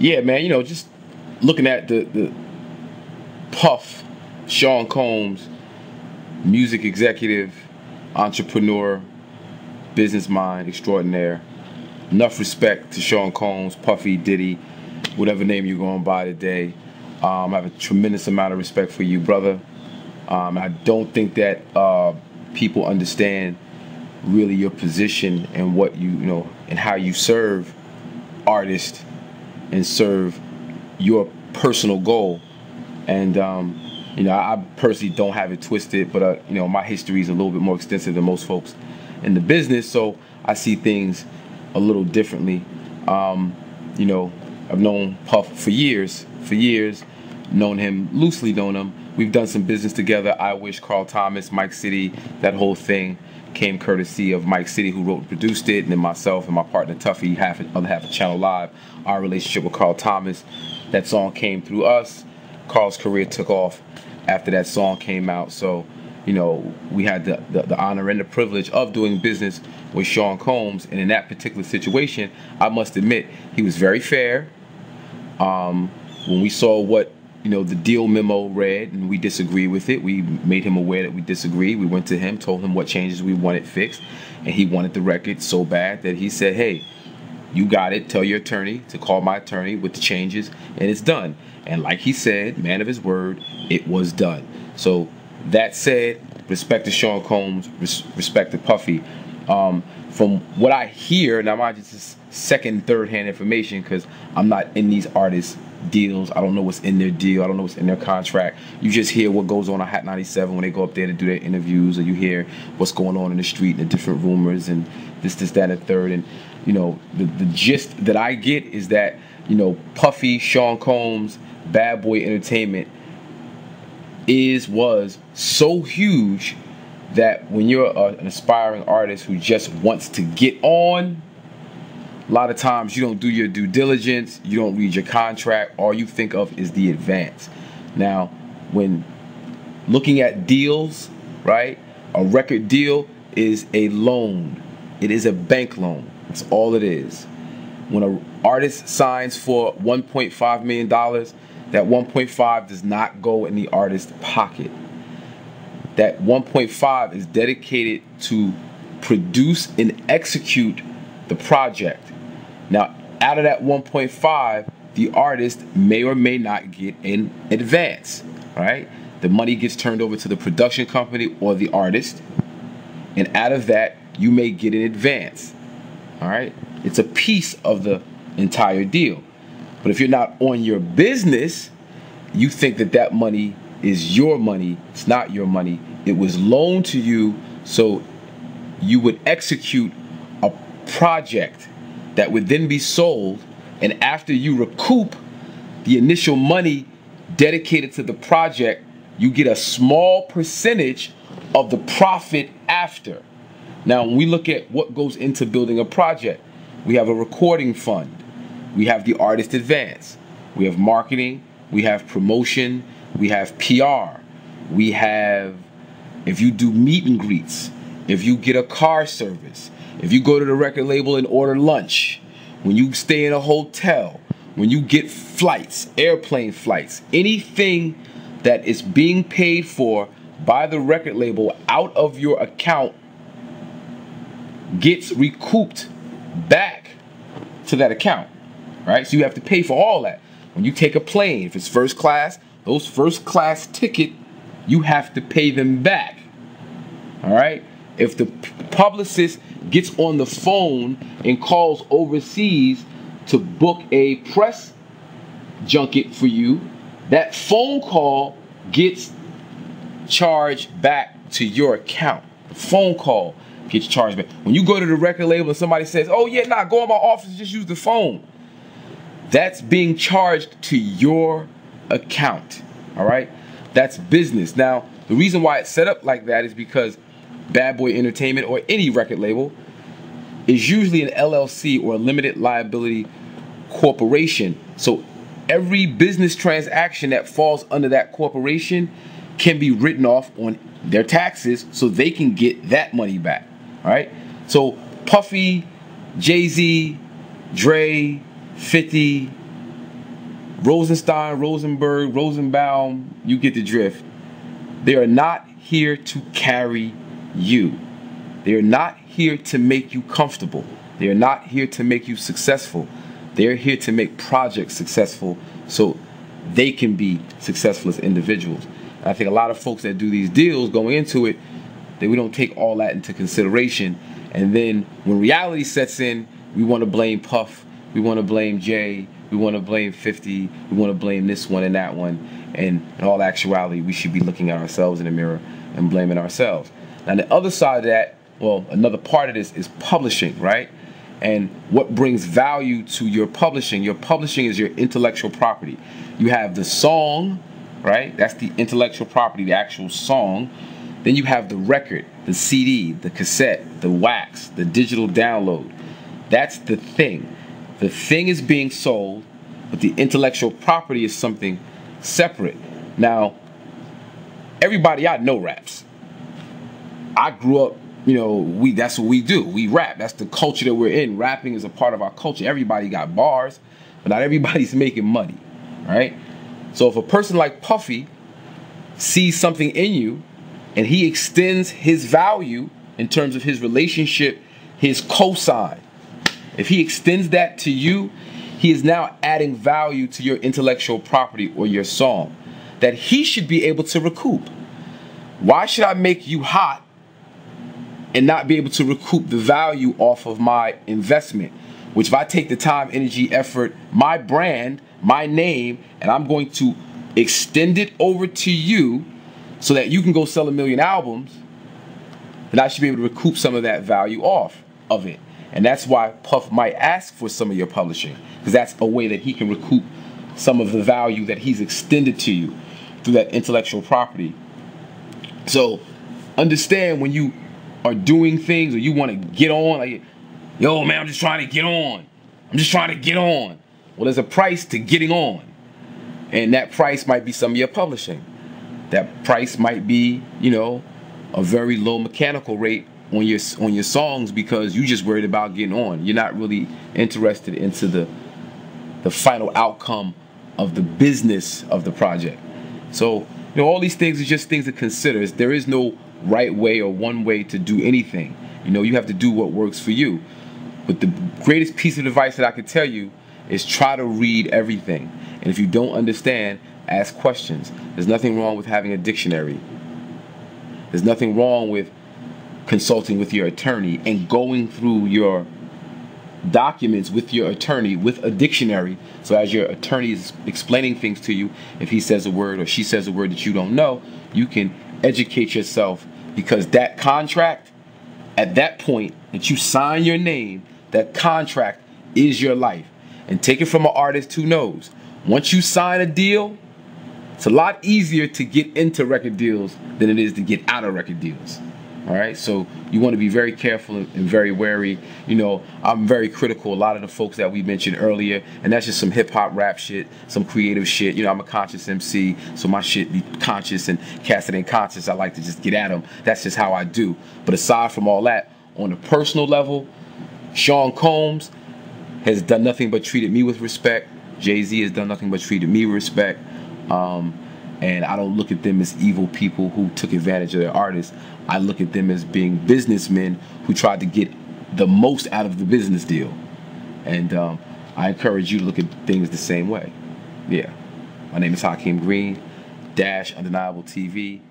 Yeah, man, just looking at the Puff, Sean Combs, music executive, entrepreneur, business mind extraordinaire. Enough respect to Sean Combs, Puffy, Diddy, whatever name you're going by today. I have a tremendous amount of respect for you, brother. I don't think that people understand really your position and what and how you serve artists and serve your personal goal. And I personally don't have it twisted, but my history is a little bit more extensive than most folks in the business, so I see things a little differently. I've known Puff for years, known him, loosely known him. We've done some business together. I Wish, Carl Thomas, Mike City, that whole thing came courtesy of Mike City, who wrote and produced it, and then myself and my partner Tuffy, other half of Channel Live. Our relationship with Carl Thomas, that song came through us. Carl's career took off after that song came out, so we had the honor and the privilege of doing business with Sean Combs, and in that particular situation, I must admit, he was very fair. When we saw what the deal memo read and we disagreed with it, we made him aware that we disagreed. We went to him, told him what changes we wanted fixed, and he wanted the record so bad that he said, hey, you got it, tell your attorney to call my attorney with the changes, and it's done. And like he said, man of his word, it was done. So that said, respect to Sean Combs, respect to Puffy. From what I hear, now mind you, this is second, third-hand information because I'm not in these artists' deals. I don't know what's in their deal. I don't know what's in their contract. You just hear what goes on Hot 97 when they go up there to do their interviews, or you hear what's going on in the street and the different rumors and this, that, and the third. And the gist that I get is that Puffy, Sean Combs, Bad Boy Entertainment was so huge that when you're an aspiring artist who just wants to get on, a lot of times you don't do your due diligence, you don't read your contract, all you think of is the advance. Now, when looking at deals, right, a record deal is a loan. It is a bank loan. That's all it is. When an artist signs for $1.5 million, that 1.5 does not go in the artist's pocket. That 1.5 is dedicated to produce and execute the project. Now, out of that 1.5, the artist may or may not get in advance, right? The money gets turned over to the production company or the artist, and out of that, you may get in advance, all right? It's a piece of the entire deal. But if you're not on your business, you think that that money is your money. It's not your money. It was loaned to you so you would execute a project that would then be sold, and after you recoup the initial money dedicated to the project, you get a small percentage of the profit after. Now, when we look at what goes into building a project, we have a recording fund, we have the artist advance, we have marketing, we have promotion, we have PR, we have, if you do meet and greets, if you get a car service, if you go to the record label and order lunch, when you stay in a hotel, when you get flights, airplane flights, anything that is being paid for by the record label out of your account gets recouped back to that account, right? So you have to pay for all that. When you take a plane, if it's first class, those first class ticket, you have to pay them back, all right? If the publicist gets on the phone and calls overseas to book a press junket for you, that phone call gets charged back to your account. The phone call gets charged back. When you go to the record label and somebody says, oh yeah, nah, go in my office and just use the phone, that's being charged to your account, all right? That's business. Now, the reason why it's set up like that is because Bad Boy Entertainment or any record label is usually an LLC or a limited liability corporation. So every business transaction that falls under that corporation can be written off on their taxes so they can get that money back, all right? So Puffy, Jay-Z, Dre, 50, Rosenstein, Rosenberg, Rosenbaum, you get the drift. They are not here to carry you. They are not here to make you comfortable. They are not here to make you successful. They are here to make projects successful so they can be successful as individuals. And I think a lot of folks that do these deals going into it, we don't take all that into consideration. And then when reality sets in, we want to blame Puff, we want to blame Jay, we want to blame 50, we want to blame this one and that one. And in all actuality, we should be looking at ourselves in the mirror and blaming ourselves. Now the other side of that, well, another part of this is publishing, right? And what brings value to your publishing? Your publishing is your intellectual property. You have the song, right? That's the intellectual property, the actual song. Then you have the record, the CD, the cassette, the wax, the digital download. That's the thing. The thing is being sold, but the intellectual property is something separate. Now, everybody I know raps. I grew up, you know, that's what we do. We rap. That's the culture that we're in. Rapping is a part of our culture. Everybody got bars, but not everybody's making money, right? So if a person like Puffy sees something in you and he extends his value in terms of his relationship, his cosign, if he extends that to you, he is now adding value to your intellectual property or your song that he should be able to recoup. Why should I make you hot and not be able to recoup the value off of my investment? Which if I take the time, energy, effort, my brand, my name, and I'm going to extend it over to you so that you can go sell 1 million albums, then I should be able to recoup some of that value off of it. And that's why Puff might ask for some of your publishing, because that's a way that he can recoup some of the value that he's extended to you through that intellectual property. So understand when you are doing things or you want to get on, like, yo man, I'm just trying to get on. I'm just trying to get on. Well, there's a price to getting on. And that price might be some of your publishing. That price might be, you know, a very low mechanical rate on your songs because you just worried about getting on. You're not really interested into the final outcome of the business of the project. So, you know, all these things are just things to consider. There is no right way or one way to do anything. You know, you have to do what works for you. But the greatest piece of advice that I could tell you is try to read everything. And if you don't understand, ask questions. There's nothing wrong with having a dictionary. There's nothing wrong with consulting with your attorney and going through your documents with your attorney with a dictionary. So as your attorney is explaining things to you, if he says a word or she says a word that you don't know, you can educate yourself, because that contract, at that point that you sign your name, that contract is your life. And take it from an artist who knows. Once you sign a deal, it's a lot easier to get into record deals than it is to get out of record deals. All right, so you want to be very careful and very wary. You know, I'm very critical. A lot of the folks that we mentioned earlier, and that's just some hip hop rap shit, some creative shit. You know, I'm a conscious MC, so my shit be conscious, and cast it ain't conscious. I like to just get at them. That's just how I do. But aside from all that, on a personal level, Sean Combs has done nothing but treated me with respect. Jay-Z has done nothing but treated me with respect. And I don't look at them as evil people who took advantage of their artists. I look at them as being businessmen who tried to get the most out of the business deal. And I encourage you to look at things the same way. Yeah. My name is Hakim Green, _ Undeniable TV.